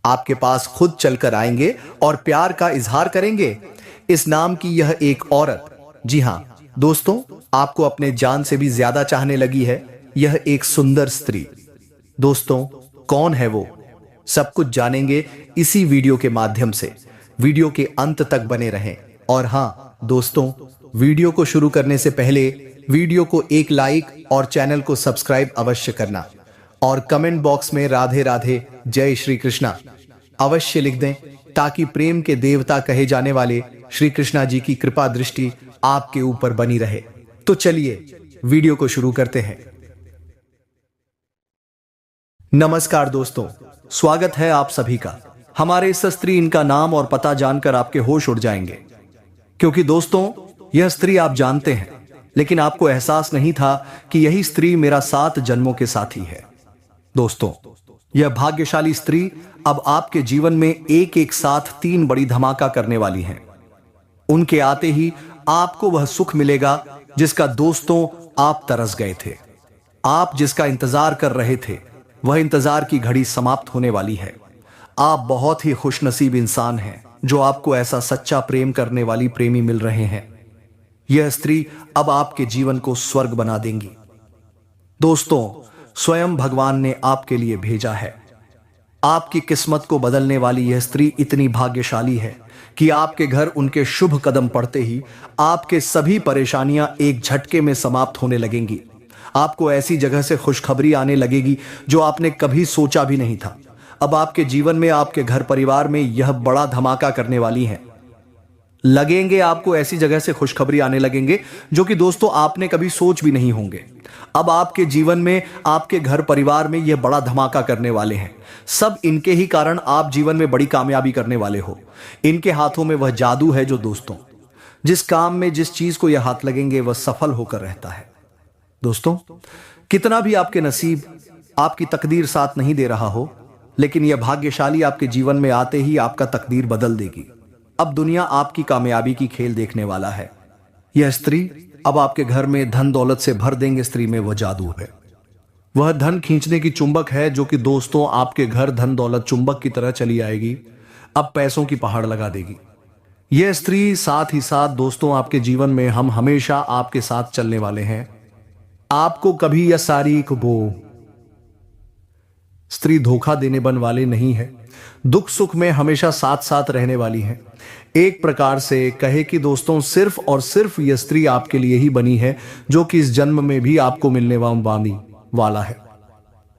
आपके पास खुद चलकर आएंगे और प्यार का इजहार करेंगे। इस नाम की यह एक औरत, जी हां दोस्तों, आपको अपने जान से भी ज्यादा चाहने लगी है। यह एक सुंदर स्त्री। दोस्तों, कौन है वो? सब कुछ जानेंगे इसी वीडियो के माध्यम से। वीडियो के अंत तक बने रहें। और हां दोस्तों, वीडियो को शुरू करने से पहले वीडियो को एक लाइक और चैनल को सब्सक्राइब अवश्य करना और कमेंट बॉक्स में राधे राधे जय श्री कृष्णा अवश्य लिख दें, ताकि प्रेम के देवता कहे जाने वाले श्री कृष्णा जी की कृपा दृष्टि आपके ऊपर बनी रहे। तो चलिए वीडियो को शुरू करते हैं। नमस्कार दोस्तों, स्वागत है आप सभी का। हमारे इस स्त्री, इनका नाम और पता जानकर आपके होश उड़ जाएंगे, क्योंकि दोस्तों यह स्त्री आप जानते हैं, लेकिन आपको एहसास नहीं था कि यही स्त्री मेरा 7 जन्मों के साथी है। दोस्तों, यह भाग्यशाली स्त्री अब आपके जीवन में एक एक साथ 3 बड़ी धमाका करने वाली है। उनके आते ही आपको वह सुख मिलेगा जिसका दोस्तों आप तरस गए थे। आप जिसका इंतजार कर रहे थे, वह इंतजार की घड़ी समाप्त होने वाली है। आप बहुत ही खुशनसीब इंसान हैं जो आपको ऐसा सच्चा प्रेम करने वाली प्रेमी मिल रहे हैं। यह स्त्री अब आपके जीवन को स्वर्ग बना देंगी। दोस्तों, स्वयं भगवान ने आपके लिए भेजा है। आपकी किस्मत को बदलने वाली यह स्त्री इतनी भाग्यशाली है कि आपके घर उनके शुभ कदम पड़ते ही आपके सभी परेशानियां एक झटके में समाप्त होने लगेंगी। आपको ऐसी जगह से खुशखबरी आने लगेगी जो आपने कभी सोचा भी नहीं था। अब आपके जीवन में, आपके घर परिवार में यह बड़ा धमाका करने वाली है। लगेंगे आपको ऐसी जगह से खुशखबरी आने लगेंगे जो कि दोस्तों आपने कभी सोच भी नहीं होंगे। अब आपके जीवन में, आपके घर परिवार में यह बड़ा धमाका करने वाले हैं। सब इनके ही कारण आप जीवन में बड़ी कामयाबी करने वाले हो। इनके हाथों में वह जादू है जो दोस्तों, जिस काम में, जिस चीज को यह हाथ लगेंगे वह सफल होकर रहता है। दोस्तों, कितना भी आपके नसीब, आपकी तकदीर साथ नहीं दे रहा हो, लेकिन यह भाग्यशाली आपके जीवन में आते ही आपका तकदीर बदल देगी। अब दुनिया आपकी कामयाबी की खेल देखने वाला है। यह स्त्री अब आपके घर में धन दौलत से भर देंगे। स्त्री में वह जादू है, वह धन खींचने की चुंबक है जो कि दोस्तों आपके घर धन दौलत चुंबक की तरह चली आएगी। अब पैसों की पहाड़ लगा देगी। यह स्त्री साथ ही साथ दोस्तों आपके जीवन में हम हमेशा आपके साथ चलने वाले हैं। आपको कभी यह सारी वो स्त्री धोखा देने बन वाले नहीं है। दुख सुख में हमेशा साथ साथ रहने वाली है। एक प्रकार से कहे कि दोस्तों सिर्फ और सिर्फ यह स्त्री आपके लिए ही बनी है, जो कि इस जन्म में भी आपको मिलने वाला है।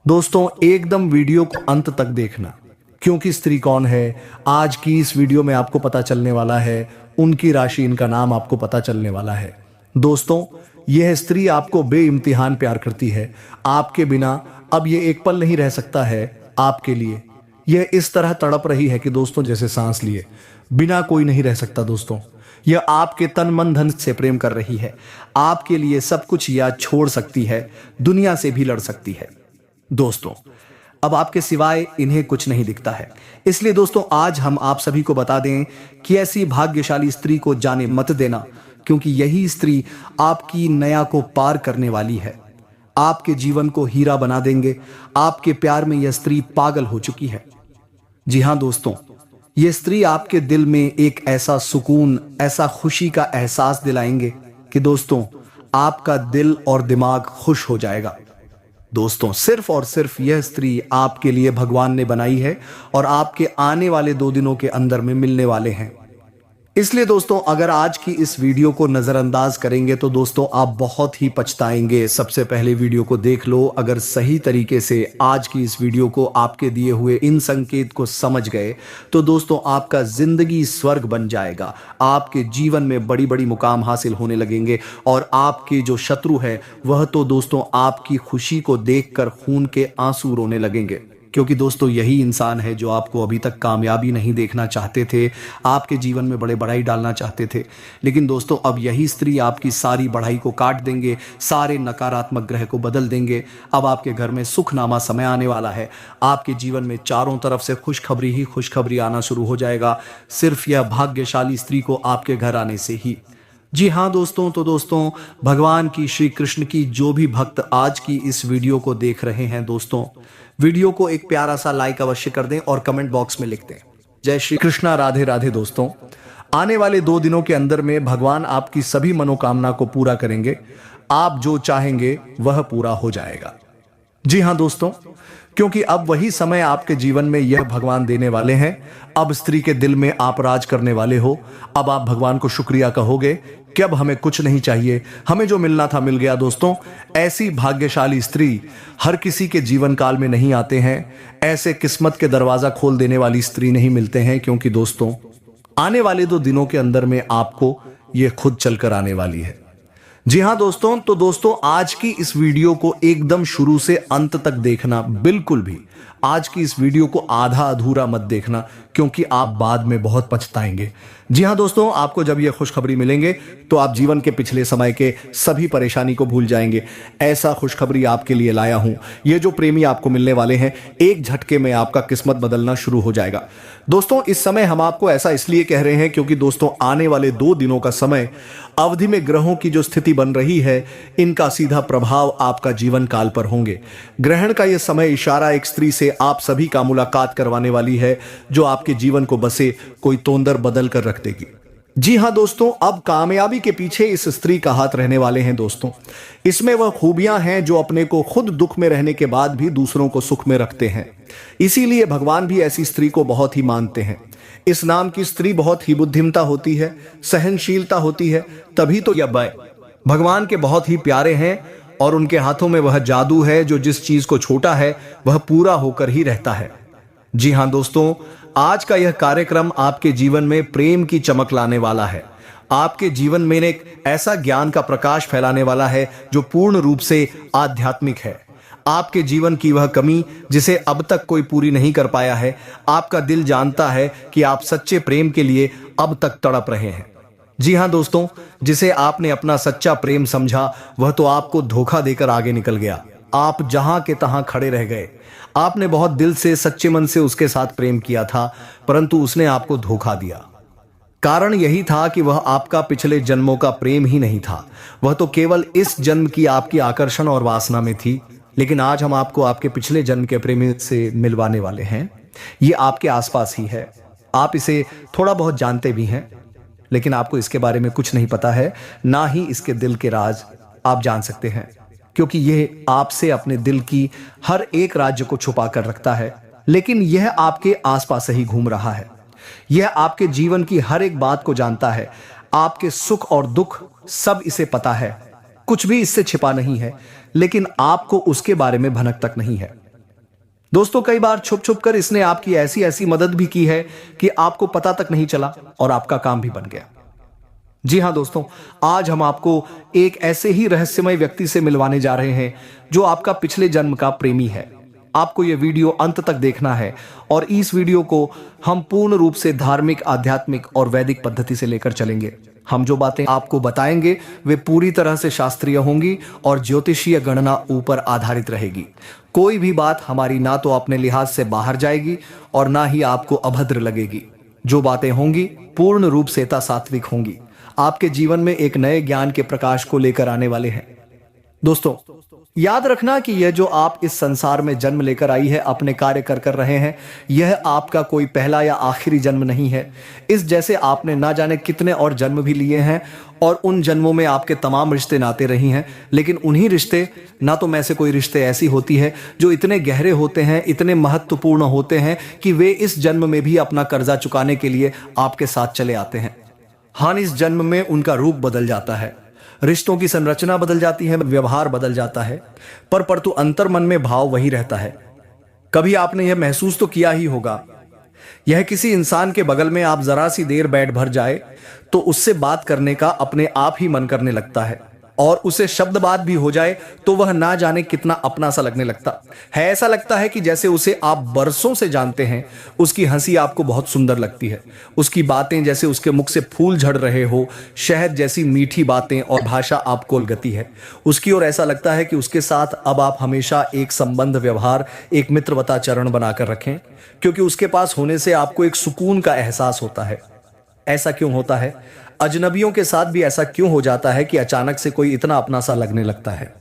दोस्तों, एकदम वीडियो को अंत तक देखना, क्योंकि स्त्री कौन है आज की इस वीडियो में आपको पता चलने वाला है। उनकी राशि, इनका नाम आपको पता चलने वाला है। दोस्तों, यह स्त्री आपको बेइम्तिहान प्यार करती है। आपके बिना अब यह एक पल नहीं रह सकता है। आपके लिए यह इस तरह तड़प रही है कि दोस्तों जैसे सांस लिए बिना कोई नहीं रह सकता। दोस्तों, यह आपके तन मन धन से प्रेम कर रही है। आपके लिए सब कुछ यह छोड़ सकती है, दुनिया से भी लड़ सकती है। दोस्तों, अब आपके सिवाय इन्हें कुछ नहीं दिखता है। इसलिए दोस्तों आज हम आप सभी को बता दें कि ऐसी भाग्यशाली स्त्री को जाने मत देना, क्योंकि यही स्त्री आपकी नया को पार करने वाली है। आपके जीवन को हीरा बना देंगे। आपके प्यार में यह स्त्री पागल हो चुकी है। जी हां दोस्तों, यह स्त्री आपके दिल में एक ऐसा सुकून, ऐसा खुशी का एहसास दिलाएंगे कि दोस्तों आपका दिल और दिमाग खुश हो जाएगा। दोस्तों, सिर्फ और सिर्फ यह स्त्री आपके लिए भगवान ने बनाई है और आपके आने वाले 2 दिनों के अंदर में मिलने वाले हैं। इसलिए दोस्तों अगर आज की इस वीडियो को नजरअंदाज करेंगे तो दोस्तों आप बहुत ही पछताएंगे। सबसे पहले वीडियो को देख लो। अगर सही तरीके से आज की इस वीडियो को, आपके दिए हुए इन संकेत को समझ गए तो दोस्तों आपका जिंदगी स्वर्ग बन जाएगा। आपके जीवन में बड़ी बड़ी मुकाम हासिल होने लगेंगे और आपके जो शत्रु है वह तो दोस्तों आपकी खुशी को देखकर खून के आंसू रोने लगेंगे, क्योंकि दोस्तों यही इंसान है जो आपको अभी तक कामयाबी नहीं देखना चाहते थे, आपके जीवन में बड़े बढ़ाई डालना चाहते थे। लेकिन दोस्तों अब यही स्त्री आपकी सारी बढ़ाई को काट देंगे, सारे नकारात्मक ग्रह को बदल देंगे। अब आपके घर में सुखनामा समय आने वाला है। आपके जीवन में चारों तरफ से खुशखबरी ही खुशखबरी आना शुरू हो जाएगा, सिर्फ यह भाग्यशाली स्त्री को आपके घर आने से ही। जी हाँ दोस्तों, तो दोस्तों भगवान की, श्री कृष्ण की जो भी भक्त आज की इस वीडियो को देख रहे हैं दोस्तों, वीडियो को एक प्यारा सा लाइक अवश्य कर दें और कमेंट बॉक्स में लिख दें जय श्री कृष्णा, राधे राधे। दोस्तों आने वाले 2 दिनों के अंदर में भगवान आपकी सभी मनोकामना को पूरा करेंगे। आप जो चाहेंगे वह पूरा हो जाएगा। जी हाँ दोस्तों, क्योंकि अब वही समय आपके जीवन में यह भगवान देने वाले हैं। अब स्त्री के दिल में आप राज करने वाले हो। अब आप भगवान को शुक्रिया कहोगे कि अब हमें कुछ नहीं चाहिए, हमें जो मिलना था मिल गया। दोस्तों ऐसी भाग्यशाली स्त्री हर किसी के जीवन काल में नहीं आते हैं। ऐसे किस्मत के दरवाजा खोल देने वाली स्त्री नहीं मिलते हैं, क्योंकि दोस्तों आने वाले 2 दिनों के अंदर में आपको यह खुद चलकर आने वाली है। जी हाँ दोस्तों, तो दोस्तों आज की इस वीडियो को एकदम शुरू से अंत तक देखना। बिल्कुल भी आज की इस वीडियो को आधा अधूरा मत देखना, क्योंकि आप बाद में बहुत पछताएंगे। जी हाँ दोस्तों, आपको जब यह खुशखबरी मिलेंगे तो आप जीवन के पिछले समय के सभी परेशानी को भूल जाएंगे। ऐसा खुशखबरी आपके लिए लाया हूं। ये जो प्रेमी आपको मिलने वाले हैं, एक झटके में आपका किस्मत बदलना शुरू हो जाएगा। दोस्तों इस समय हम आपको ऐसा इसलिए कह रहे हैं क्योंकि दोस्तों आने वाले 2 दिनों का समय अवधि में ग्रहों की जो स्थिति बन रही है, इनका सीधा प्रभाव आपका जीवन काल पर होंगे। ग्रहण का यह समय इशारा एक स्त्री से आप सभी का मुलाकात करवाने वाली है, जो आपके जीवन को बसे कोई तोंदर बदल कर रख देगी। जी हां दोस्तों, अब कामयाबी के पीछे इस स्त्री का हाथ रहने वाले हैं। दोस्तों इसमें वह खूबियां हैं जो अपने को खुद दुख में रहने के बाद भी दूसरों को सुख में रखते हैं। इसीलिए भगवान भी ऐसी स्त्री को बहुत ही मानते हैं। इस नाम की स्त्री बहुत ही बुद्धिमता होती है, सहनशीलता होती है, तभी तो यह भगवान के बहुत ही प्यारे हैं। और उनके हाथों में वह जादू है जो जिस चीज को छोटा है वह पूरा होकर ही रहता है। जी हां दोस्तों, आज का यह कार्यक्रम आपके जीवन में प्रेम की चमक लाने वाला है। आपके जीवन में एक ऐसा ज्ञान का प्रकाश फैलाने वाला है जो पूर्ण रूप से आध्यात्मिक है। आपके जीवन की वह कमी जिसे अब तक कोई पूरी नहीं कर पाया है, आपका दिल जानता है कि आप सच्चे प्रेम के लिए अब तक तड़प रहे हैं। जी हां दोस्तों, जिसे आपने अपना सच्चा प्रेम समझा वह तो आपको धोखा देकर आगे निकल गया। आप जहां के तहां खड़े रह गए। आपने बहुत दिल से, सच्चे मन से उसके साथ प्रेम किया था, परंतु उसने आपको धोखा दिया। कारण यही था कि वह आपका पिछले जन्मों का प्रेम ही नहीं था, वह तो केवल इस जन्म की आपकी आकर्षण और वासना में थी। लेकिन आज हम आपको आपके पिछले जन्म के प्रेमी से मिलवाने वाले हैं। ये आपके आसपास ही है, आप इसे थोड़ा बहुत जानते भी हैं, लेकिन आपको इसके बारे में कुछ नहीं पता है, ना ही इसके दिल के राज आप जान सकते हैं, क्योंकि यह आपसे अपने दिल की हर एक राज्य को छुपा कर रखता है। लेकिन यह आपके आसपास ही घूम रहा है। यह आपके जीवन की हर एक बात को जानता है। आपके सुख और दुख सब इसे पता है, कुछ भी इससे छिपा नहीं है, लेकिन आपको उसके बारे में भनक तक नहीं है। दोस्तों कई बार छुप छुप कर इसने आपकी ऐसी ऐसी मदद भी की है कि आपको पता तक नहीं चला और आपका काम भी बन गया। जी हां दोस्तों, आज हम आपको एक ऐसे ही रहस्यमय व्यक्ति से मिलवाने जा रहे हैं जो आपका पिछले जन्म का प्रेमी है। आपको यह वीडियो अंत तक देखना है और इस वीडियो को हम पूर्ण रूप से धार्मिक, आध्यात्मिक और वैदिक पद्धति से लेकर चलेंगे। हम जो बातें आपको बताएंगे वे पूरी तरह से शास्त्रीय होंगी और ज्योतिषीय गणना ऊपर आधारित रहेगी। कोई भी बात हमारी ना तो अपने लिहाज से बाहर जाएगी और ना ही आपको अभद्र लगेगी। जो बातें होंगी पूर्ण रूप से सात्विक होंगी, आपके जीवन में एक नए ज्ञान के प्रकाश को लेकर आने वाले हैं। दोस्तों याद रखना कि यह जो आप इस संसार में जन्म लेकर आई है, अपने कार्य कर रहे हैं, यह आपका कोई पहला या आखिरी जन्म नहीं है। इस जैसे आपने ना जाने कितने और जन्म भी लिए हैं और उन जन्मों में आपके तमाम रिश्ते नाते रही हैं, लेकिन उन्हीं रिश्ते ना तो में से कोई रिश्ते ऐसी होती है जो इतने गहरे होते हैं, इतने महत्वपूर्ण होते हैं कि वे इस जन्म में भी अपना कर्जा चुकाने के लिए आपके साथ चले आते हैं। हाँ, इस जन्म में उनका रूप बदल जाता है, रिश्तों की संरचना बदल जाती है, व्यवहार बदल जाता है, परंतु अंतर मन में भाव वही रहता है। कभी आपने यह महसूस तो किया ही होगा, यह किसी इंसान के बगल में आप जरा सी देर बैठ भर जाए तो उससे बात करने का अपने आप ही मन करने लगता है, और उसे शब्द बात भी हो जाए तो वह ना जाने कितना अपना सा लगने लगता है। ऐसा लगता है कि जैसे उसे आप बरसों से जानते हैं। उसकी हंसी आपको बहुत सुंदर लगती है, उसकी बातें जैसे उसके मुख से फूल झड़ रहे हो, शहद जैसी मीठी बातें और भाषा आपको लगती है उसकी, और ऐसा लगता है कि उसके साथ अब आप हमेशा एक संबंध, व्यवहार, एक मित्रवता चरण बनाकर रखें, क्योंकि उसके पास होने से आपको एक सुकून का एहसास होता है। ऐसा क्यों होता है? अजनबियों के साथ भी ऐसा क्यों हो जाता है कि अचानक से कोई इतना अपना सा लगने लगता है?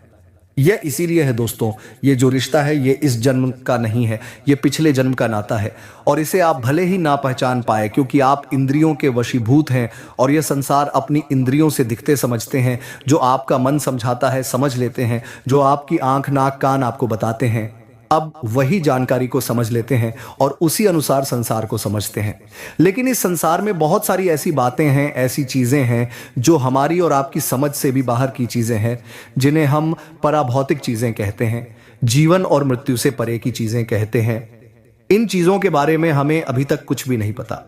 यह इसीलिए है दोस्तों, ये जो रिश्ता है ये इस जन्म का नहीं है, ये पिछले जन्म का नाता है। और इसे आप भले ही ना पहचान पाए क्योंकि आप इंद्रियों के वशीभूत हैं और यह संसार अपनी इंद्रियों से दिखते समझते हैं। जो आपका मन समझाता है समझ लेते हैं, जो आपकी आंख नाक कान आपको बताते हैं, अब वही जानकारी को समझ लेते हैं और उसी अनुसार संसार को समझते हैं। लेकिन इस संसार में बहुत सारी ऐसी बातें हैं, ऐसी चीज़ें हैं जो हमारी और आपकी समझ से भी बाहर की चीज़ें हैं, जिन्हें हम पराभौतिक चीज़ें कहते हैं, जीवन और मृत्यु से परे की चीज़ें कहते हैं। इन चीज़ों के बारे में हमें अभी तक कुछ भी नहीं पता।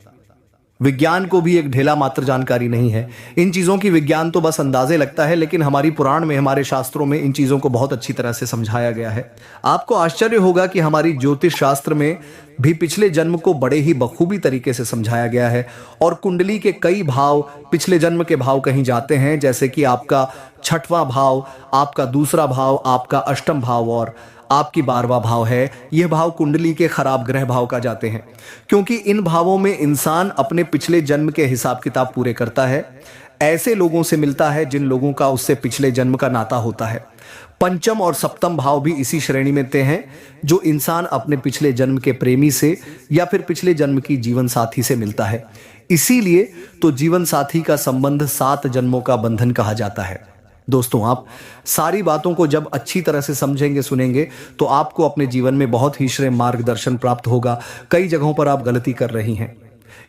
विज्ञान को भी एक ढेला मात्र जानकारी नहीं है। इन चीज़ों की विज्ञान तो बस अंदाजे लगता है, लेकिन हमारी पुराण में, हमारे शास्त्रों में इन चीज़ों को बहुत अच्छी तरह से समझाया गया है। आपको आश्चर्य होगा कि हमारी ज्योतिष शास्त्र में भी पिछले जन्म को बड़े ही बखूबी तरीके से समझाया गया है। और कुंडली के कई भाव पिछले जन्म के भाव कहीं जाते हैं, जैसे कि आपका 6वां भाव, आपका 2रा भाव, आपका 8वां भाव और आपकी 12वां भाव है। यह भाव कुंडली के खराब ग्रह भाव का जाते हैं, क्योंकि इन भावों में इंसान अपने पिछले जन्म के हिसाब किताब पूरे करता है। ऐसे लोगों से मिलता है जिन लोगों का उससे पिछले जन्म का नाता होता है। 5म और 7म भाव भी इसी श्रेणी में ते हैं, जो इंसान अपने पिछले जन्म के प्रेमी से या फिर पिछले जन्म की जीवन साथी से मिलता है। इसीलिए तो जीवन साथी का संबंध 7 जन्मों का बंधन कहा जाता है। दोस्तों, आप सारी बातों को जब अच्छी तरह से समझेंगे, सुनेंगे, तो आपको अपने जीवन में बहुत ही श्रेय मार्गदर्शन प्राप्त होगा। कई जगहों पर आप गलती कर रही हैं।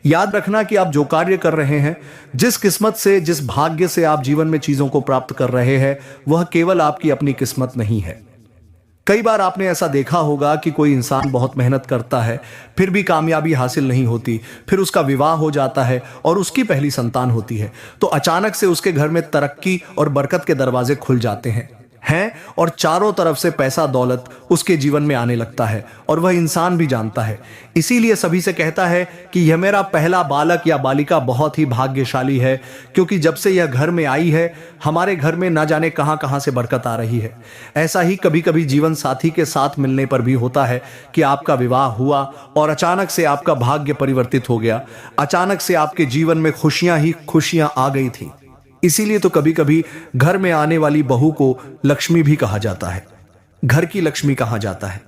याद रखना कि आप जो कार्य कर रहे हैं, जिस किस्मत से, जिस भाग्य से आप जीवन में चीजों को प्राप्त कर रहे हैं, वह केवल आपकी अपनी किस्मत नहीं है। कई बार आपने ऐसा देखा होगा कि कोई इंसान बहुत मेहनत करता है, फिर भी कामयाबी हासिल नहीं होती, फिर उसका विवाह हो जाता है और उसकी पहली संतान होती है, तो अचानक से उसके घर में तरक्की और बरकत के दरवाजे खुल जाते हैं और चारों तरफ से पैसा दौलत उसके जीवन में आने लगता है और वह इंसान भी जानता है। इसीलिए सभी से कहता है कि यह मेरा पहला बालक या बालिका बहुत ही भाग्यशाली है, क्योंकि जब से यह घर में आई है, हमारे घर में ना जाने कहां कहां से बरकत आ रही है। ऐसा ही कभी कभी जीवन साथी के साथ मिलने पर भी होता है कि आपका विवाह हुआ और अचानक से आपका भाग्य परिवर्तित हो गया, अचानक से आपके जीवन में खुशियां ही खुशियां आ गई थी। इसीलिए तो कभी कभी घर में आने वाली बहू को लक्ष्मी भी कहा जाता है, घर की लक्ष्मी कहा जाता है।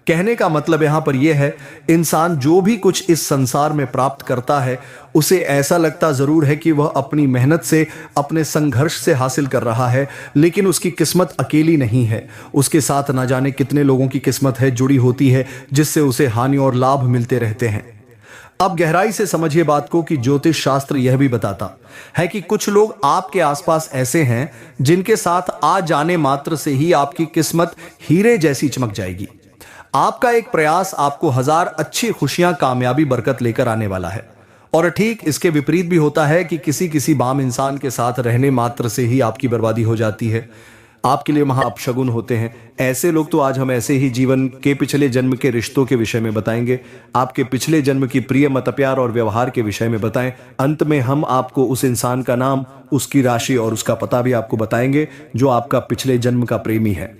कहने का मतलब यहां पर यह है, इंसान जो भी कुछ इस संसार में प्राप्त करता है, उसे ऐसा लगता जरूर है कि वह अपनी मेहनत से, अपने संघर्ष से हासिल कर रहा है, लेकिन उसकी किस्मत अकेली नहीं है। उसके साथ ना जाने कितने लोगों की किस्मत है, जुड़ी होती है, जिससे उसे हानि और लाभ मिलते रहते हैं। अब गहराई से समझिए बात को कि ज्योतिष शास्त्र यह भी बताता है कि कुछ लोग आपके आसपास ऐसे हैं जिनके साथ आ जाने मात्र से ही आपकी किस्मत हीरे जैसी चमक जाएगी। आपका एक प्रयास आपको 1000 अच्छी खुशियां, कामयाबी, बरकत लेकर आने वाला है। और ठीक इसके विपरीत भी होता है कि किसी किसी बाम इंसान के साथ रहने मात्र से ही आपकी बर्बादी हो जाती है, आपके लिए महा अपशगुन होते हैं। ऐसे लोग तो आज हम ऐसे ही जीवन के पिछले जन्म के रिश्तों के विषय में बताएंगे, आपके पिछले जन्म की प्रिय, मत, प्यार और व्यवहार के विषय में बताएं। अंत में हम आपको उस इंसान का नाम, उसकी राशि और उसका पता भी आपको बताएंगे जो आपका पिछले जन्म का प्रेमी है।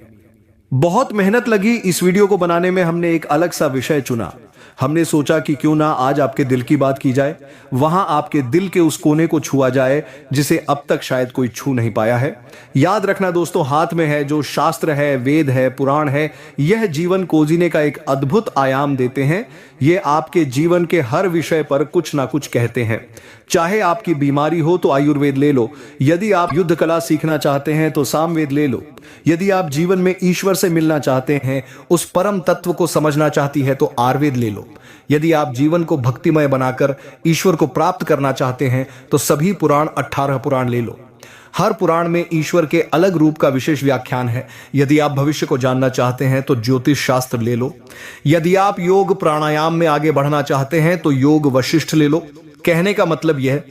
बहुत मेहनत लगी इस वीडियो को बनाने में। हमने एक अलग सा विषय चुना। हमने सोचा कि क्यों ना आज आपके दिल की बात की जाए, वहां आपके दिल के उस कोने को छुआ जाए जिसे अब तक शायद कोई छू नहीं पाया है। याद रखना दोस्तों, हाथ में है जो शास्त्र है, वेद है, पुराण है, यह जीवन को जीने का एक अद्भुत आयाम देते हैं। ये आपके जीवन के हर विषय पर कुछ ना कुछ कहते हैं। चाहे आपकी बीमारी हो तो आयुर्वेद ले लो, यदि आप युद्ध कला सीखना चाहते हैं तो सामवेद ले लो, यदि आप जीवन में ईश्वर से मिलना चाहते हैं, उस परम तत्व को समझना चाहती है तो आयुर्वेद ले लो, यदि आप जीवन को भक्तिमय बनाकर ईश्वर को प्राप्त करना चाहते हैं तो सभी पुराण, 18 पुराण ले लो। हर पुराण में ईश्वर के अलग रूप का विशेष व्याख्यान है। यदि आप भविष्य को जानना चाहते हैं तो ज्योतिष शास्त्र ले लो, यदि आप योग प्राणायाम में आगे बढ़ना चाहते हैं तो योग वशिष्ठ ले लो। कहने का मतलब यह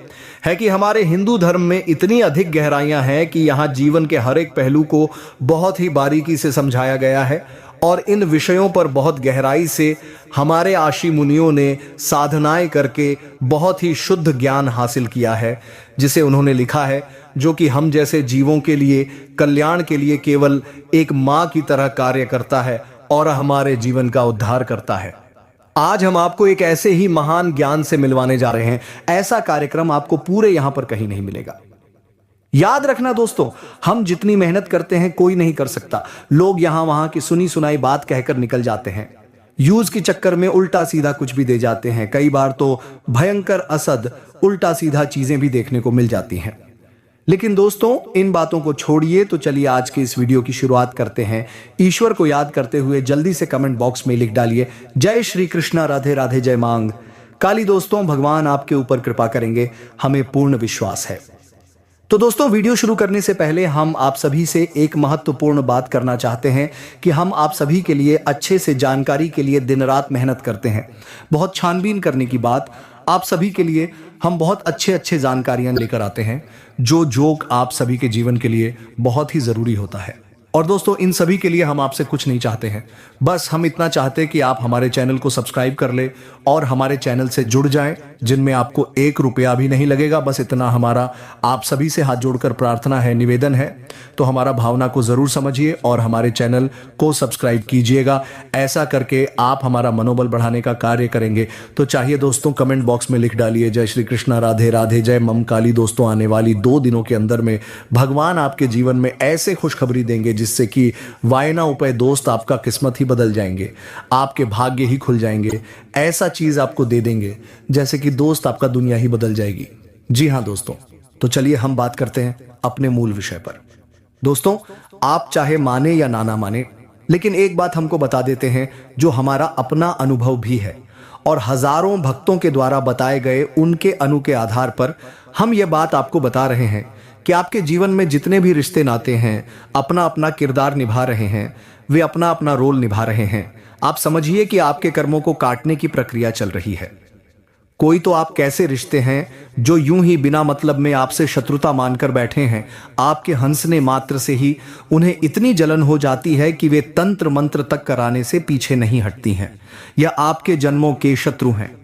है कि हमारे हिंदू धर्म में इतनी अधिक गहराइयां हैं कि यहां जीवन के हर एक पहलू को बहुत ही बारीकी से समझाया गया है और इन विषयों पर बहुत गहराई से हमारे आशी मुनियों ने साधनाएं करके बहुत ही शुद्ध ज्ञान हासिल किया है, जिसे उन्होंने लिखा है, जो कि हम जैसे जीवों के लिए, कल्याण के लिए केवल एक मां की तरह कार्य करता है और हमारे जीवन का उद्धार करता है। आज हम आपको एक ऐसे ही महान ज्ञान से मिलवाने जा रहे हैं। ऐसा कार्यक्रम आपको पूरे यहां पर कहीं नहीं मिलेगा। याद रखना दोस्तों, हम जितनी मेहनत करते हैं कोई नहीं कर सकता। लोग यहां वहां की सुनी सुनाई बात कहकर निकल जाते हैं। यूज के चक्कर में उल्टा सीधा कुछ भी दे जाते हैं। कई बार तो भयंकर असद उल्टा सीधा चीजें भी देखने को मिल जाती हैं। लेकिन दोस्तों, इन बातों को छोड़िए तो चलिए आज के इस वीडियो की शुरुआत करते हैं। ईश्वर को याद करते हुए जल्दी से कमेंट बॉक्स में लिख डालिए, जय श्री कृष्णा, राधे राधे, जय मांग काली। दोस्तों, भगवान आपके ऊपर कृपा करेंगे, हमें पूर्ण विश्वास है। तो दोस्तों, वीडियो शुरू करने से पहले हम आप सभी से एक महत्वपूर्ण बात करना चाहते हैं कि हम आप सभी के लिए अच्छे से जानकारी के लिए दिन रात मेहनत करते हैं। बहुत छानबीन करने की बात, आप सभी के लिए हम बहुत अच्छे जानकारियां लेकर आते हैं जो आप सभी के जीवन के लिए बहुत ही जरूरी होता है। और दोस्तों, इन सभी के लिए हम आपसे कुछ नहीं चाहते हैं, बस हम इतना चाहते हैं कि आप हमारे चैनल को सब्सक्राइब कर ले और हमारे चैनल से जुड़ जाएं, जिनमें आपको 1 रुपया भी नहीं लगेगा। बस इतना हमारा आप सभी से हाथ जोड़कर प्रार्थना है, निवेदन है। तो हमारा भावना को जरूर समझिए और हमारे चैनल को सब्सक्राइब कीजिएगा। ऐसा करके आप हमारा मनोबल बढ़ाने का कार्य करेंगे। तो चाहिए दोस्तों, कमेंट बॉक्स में लिख डालिए, जय श्री कृष्णा, राधे राधे, जय मम काली। दोस्तों, आने वाली 2 दिनों के अंदर में भगवान आपके जीवन में ऐसे खुशखबरी देंगे जिससे कि वायना उपाय दोस्त आपका किस्मत ही बदल जाएंगे, आपके भाग्य ही खुल जाएंगे। ऐसा चीज आपको दे देंगे जैसे कि दोस्त आपका दुनिया ही बदल जाएगी। जी हां दोस्तों, तो चलिए हम बात करते हैं अपने मूल विषय पर। दोस्तों, आप चाहे माने या ना माने, लेकिन एक बात हमको बता देते हैं जो हमारा अपना अनुभव भी है और हजारों भक्तों के द्वारा बताए गए उनके के आधार पर हम यह बात आपको बता रहे हैं कि आपके जीवन में जितने भी रिश्ते नाते हैं अपना अपना किरदार निभा रहे हैं, वे अपना अपना रोल निभा रहे हैं। आप समझिए कि आपके कर्मों को काटने की प्रक्रिया चल रही है। कोई तो आप कैसे रिश्ते हैं जो यूं ही बिना मतलब में आपसे शत्रुता मानकर बैठे हैं, आपके हंसने मात्र से ही उन्हें इतनी जलन हो जाती है कि वे तंत्र मंत्र तक कराने से पीछे नहीं हटती हैं, या आपके जन्मों के शत्रु हैं।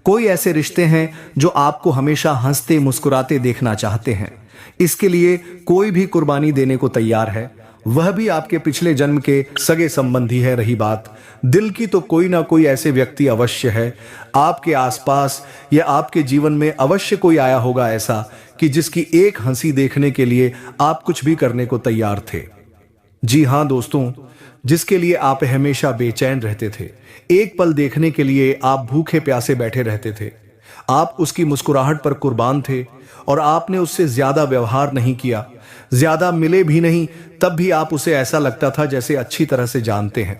कोई ऐसे रिश्ते हैं जो आपको हमेशा हंसते मुस्कुराते देखना चाहते हैं, इसके लिए कोई भी कुर्बानी देने को तैयार है, वह भी आपके पिछले जन्म के सगे संबंधी है। रही बात दिल की, तो कोई ना कोई ऐसे व्यक्ति अवश्य है आपके आसपास, या आपके जीवन में अवश्य कोई आया होगा ऐसा कि जिसकी एक हंसी देखने के लिए आप कुछ भी करने को तैयार थे। जी हां दोस्तों, जिसके लिए आप हमेशा बेचैन रहते थे, एक पल देखने के लिए आप भूखे प्यासे बैठे रहते थे। आप उसकी मुस्कुराहट पर कुर्बान थे और आपने उससे ज्यादा व्यवहार नहीं किया, ज्यादा मिले भी नहीं, तब भी आप उसे ऐसा लगता था जैसे अच्छी तरह से जानते हैं।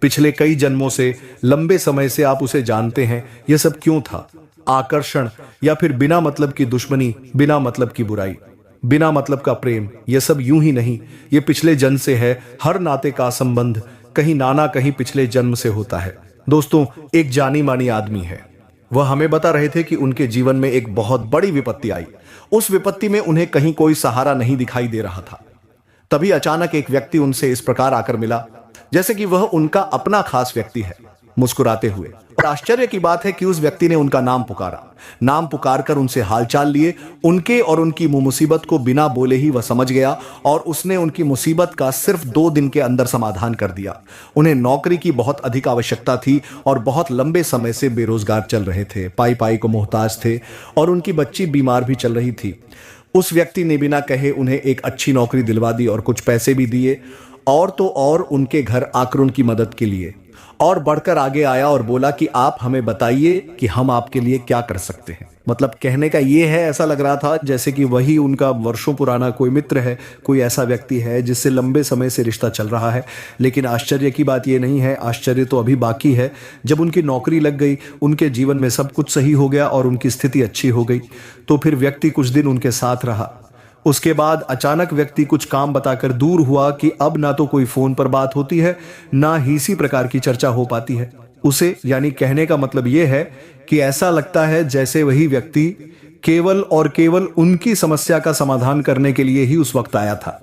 पिछले कई जन्मों से, लंबे समय से आप उसे जानते हैं। यह सब क्यों था? आकर्षण, या फिर बिना मतलब की दुश्मनी, बिना मतलब की बुराई, बिना मतलब का प्रेम, यह सब यूं ही नहीं, यह पिछले जन्म से है। हर नाते का संबंध कहीं नाना कहीं पिछले जन्म से होता है। दोस्तों, एक जानी मानी आदमी है, वह हमें बता रहे थे कि उनके जीवन में एक बहुत बड़ी विपत्ति आई। उस विपत्ति में उन्हें कहीं कोई सहारा नहीं दिखाई दे रहा था। तभी अचानक एक व्यक्ति उनसे इस प्रकार आकर मिला जैसे कि वह उनका अपना खास व्यक्ति है, मुस्कुराते हुए। और आश्चर्य की बात है कि उस व्यक्ति ने उनका नाम पुकारा। नाम पुकारकर उनसे हालचाल लिए। उनके और उनकी मुसीबत को बिना बोले ही वह समझ गया और उसने उनकी मुसीबत का सिर्फ 2 दिन के अंदर समाधान कर दिया। उन्हें नौकरी की बहुत अधिक आवश्यकता थी और बहुत लंबे समय से बेरोजगार चल रहे थे, पाई पाई को मोहताज थे और उनकी बच्ची बीमार भी चल रही थी। उस व्यक्ति ने बिना कहे उन्हें एक अच्छी नौकरी दिलवा दी और कुछ पैसे भी दिए, और तो और उनके घर आकर उनकी मदद के लिए और बढ़कर आगे आया और बोला कि आप हमें बताइए कि हम आपके लिए क्या कर सकते हैं। मतलब कहने का ये है, ऐसा लग रहा था जैसे कि वही उनका वर्षों पुराना कोई मित्र है, कोई ऐसा व्यक्ति है जिससे लंबे समय से रिश्ता चल रहा है। लेकिन आश्चर्य की बात ये नहीं है, आश्चर्य तो अभी बाकी है। जब उनकी नौकरी लग गई, उनके जीवन में सब कुछ सही हो गया और उनकी स्थिति अच्छी हो गई, तो फिर व्यक्ति कुछ दिन उनके साथ रहा। उसके बाद अचानक व्यक्ति कुछ काम बताकर दूर हुआ कि अब ना तो कोई फोन पर बात होती है, ना ही इसी प्रकार की चर्चा हो पाती है उसे। यानी कहने का मतलब यह है कि ऐसा लगता है जैसे वही व्यक्ति केवल और केवल उनकी समस्या का समाधान करने के लिए ही उस वक्त आया था।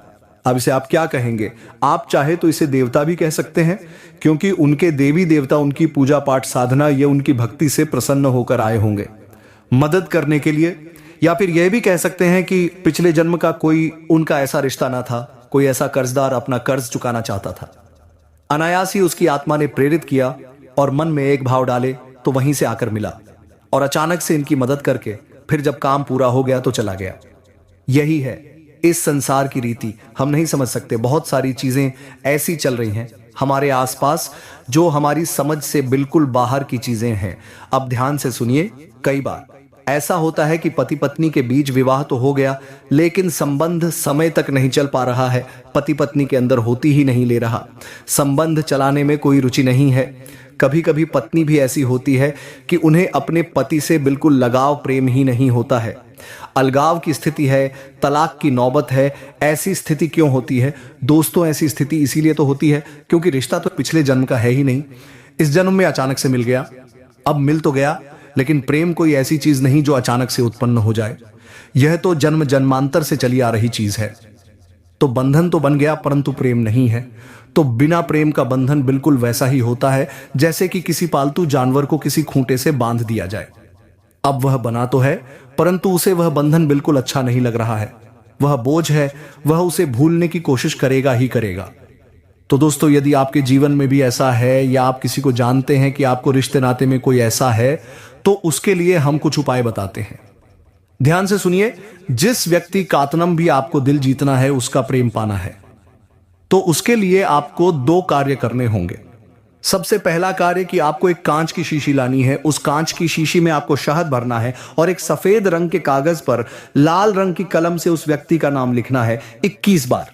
अब इसे आप क्या कहेंगे? आप चाहे तो इसे देवता भी कह सकते हैं, क्योंकि उनके देवी देवता उनकी पूजा पाठ साधना या उनकी भक्ति से प्रसन्न होकर आए होंगे मदद करने के लिए। या फिर यह भी कह सकते हैं कि पिछले जन्म का कोई उनका ऐसा रिश्ता ना था, कोई ऐसा कर्जदार अपना कर्ज चुकाना चाहता था। अनायास ही उसकी आत्मा ने प्रेरित किया और मन में एक भाव डाले तो वहीं से आकर मिला और अचानक से इनकी मदद करके फिर जब काम पूरा हो गया तो चला गया। यही है इस संसार की रीति। हम नहीं समझ सकते, बहुत सारी चीजें ऐसी चल रही हैं हमारे आसपास जो हमारी समझ से बिल्कुल बाहर की चीजें हैं। अब ध्यान से सुनिए, कई बार ऐसा होता है कि पति पत्नी के बीच विवाह तो हो गया लेकिन संबंध समय तक नहीं चल पा रहा है। पति पत्नी के अंदर होती ही नहीं ले रहा, संबंध चलाने में कोई रुचि नहीं है। कभी कभी पत्नी भी ऐसी होती है कि उन्हें अपने पति से बिल्कुल लगाव प्रेम ही नहीं होता है। अलगाव की स्थिति है, तलाक की नौबत है। ऐसी स्थिति क्यों होती है दोस्तों? ऐसी स्थिति इसीलिए तो होती है क्योंकि रिश्ता तो पिछले जन्म का है ही नहीं, इस जन्म में अचानक से मिल गया। अब मिल तो गया लेकिन प्रेम कोई ऐसी चीज नहीं जो अचानक से उत्पन्न हो जाए। यह तो जन्म जन्मांतर से चली आ रही चीज है। तो बंधन तो बन गया परंतु प्रेम नहीं है। तो बिना प्रेम का बंधन बिल्कुल वैसा ही होता है जैसे कि किसी पालतू जानवर को किसी खूंटे से बांध दिया जाए। अब वह बना तो है परंतु उसे वह बंधन बिल्कुल अच्छा नहीं लग रहा है। वह बोझ है, वह उसे भूलने की कोशिश करेगा ही करेगा। तो दोस्तों, यदि आपके जीवन में भी ऐसा है या आप किसी को जानते हैं कि आपको रिश्ते नाते में कोई ऐसा है तो उसके लिए हम कुछ उपाय बताते हैं। ध्यान से सुनिए, जिस व्यक्ति का आत्मम भी आपको दिल जीतना है, उसका प्रेम पाना है, तो उसके लिए आपको 2 कार्य करने होंगे। सबसे पहला कार्य कि आपको एक कांच की शीशी लानी है। उस कांच की शीशी में आपको शहद भरना है और एक सफेद रंग के कागज पर लाल रंग की कलम से उस व्यक्ति का नाम लिखना है 21 बार।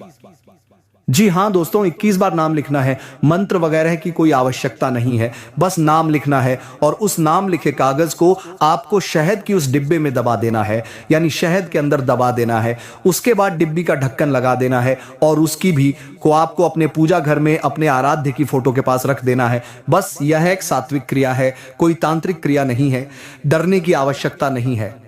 जी हां दोस्तों, 21 बार नाम लिखना है। मंत्र वगैरह की कोई आवश्यकता नहीं है, बस नाम लिखना है और उस नाम लिखे कागज को आपको शहद की उस डिब्बे में दबा देना है, यानी शहद के अंदर दबा देना है। उसके बाद डिब्बी का ढक्कन लगा देना है और उसकी भी को आपको अपने पूजा घर में अपने आराध्य की फोटो के पास रख देना है। बस यह एक सात्विक क्रिया है, कोई तांत्रिक क्रिया नहीं है। डरने की आवश्यकता नहीं है।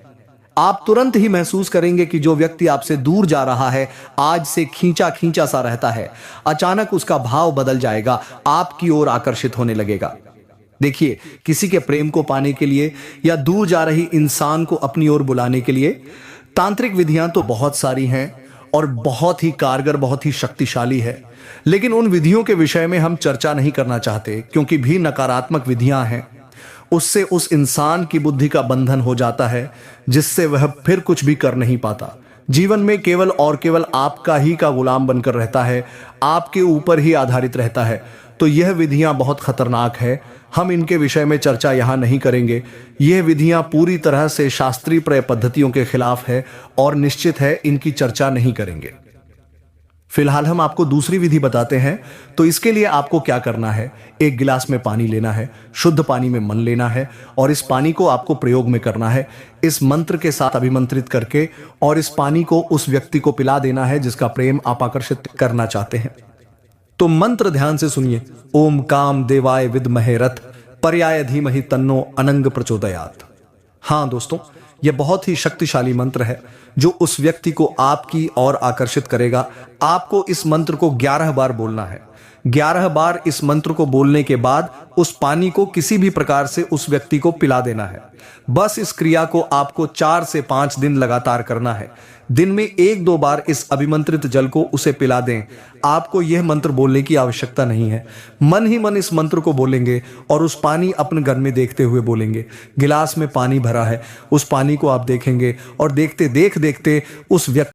आप तुरंत ही महसूस करेंगे कि जो व्यक्ति आपसे दूर जा रहा है, आज से खींचा खींचा सा रहता है, अचानक उसका भाव बदल जाएगा, आपकी ओर आकर्षित होने लगेगा। देखिए, किसी के प्रेम को पाने के लिए या दूर जा रही इंसान को अपनी ओर बुलाने के लिए तांत्रिक विधियां तो बहुत सारी हैं और बहुत ही कारगर, बहुत ही शक्तिशाली है। लेकिन उन विधियों के विषय में हम चर्चा नहीं करना चाहते क्योंकि भी नकारात्मक विधियां हैं। उससे उस इंसान की बुद्धि का बंधन हो जाता है जिससे वह फिर कुछ भी कर नहीं पाता। जीवन में केवल और केवल आपका ही का गुलाम बनकर रहता है, आपके ऊपर ही आधारित रहता है। तो यह विधियां बहुत खतरनाक है। हम इनके विषय में चर्चा यहां नहीं करेंगे। यह विधियां पूरी तरह से शास्त्रीय पद्धतियों के खिलाफ है और निश्चित है इनकी चर्चा नहीं करेंगे। फिलहाल हम आपको दूसरी विधि बताते हैं। तो इसके लिए आपको क्या करना है, एक गिलास में पानी लेना है, शुद्ध पानी में मन लेना है और इस पानी को आपको प्रयोग में करना है, इस मंत्र के साथ अभिमंत्रित करके, और इस पानी को उस व्यक्ति को पिला देना है जिसका प्रेम आप आकर्षित करना चाहते हैं। तो मंत्र ध्यान से सुनिए। ओम काम देवाय विद्महे रथ पर्याय धीमहि तन्नो अनंग प्रचोदयात्। हाँ दोस्तों, यह बहुत ही शक्तिशाली मंत्र है जो उस व्यक्ति को आपकी ओर आकर्षित करेगा। आपको इस मंत्र को 11 बार बोलना है। 11 बार इस मंत्र को बोलने के बाद उस पानी को किसी भी प्रकार से उस व्यक्ति को पिला देना है। बस इस क्रिया को आपको 4 से 5 दिन लगातार करना है। दिन में 1-2 बार इस अभिमंत्रित जल को उसे पिला दें। आपको यह मंत्र बोलने की आवश्यकता नहीं है, मन ही मन इस मंत्र को बोलेंगे और उस पानी अपने घर में देखते हुए बोलेंगे। गिलास में पानी भरा है, उस पानी को आप देखेंगे और देखते देखते उस व्यक्ति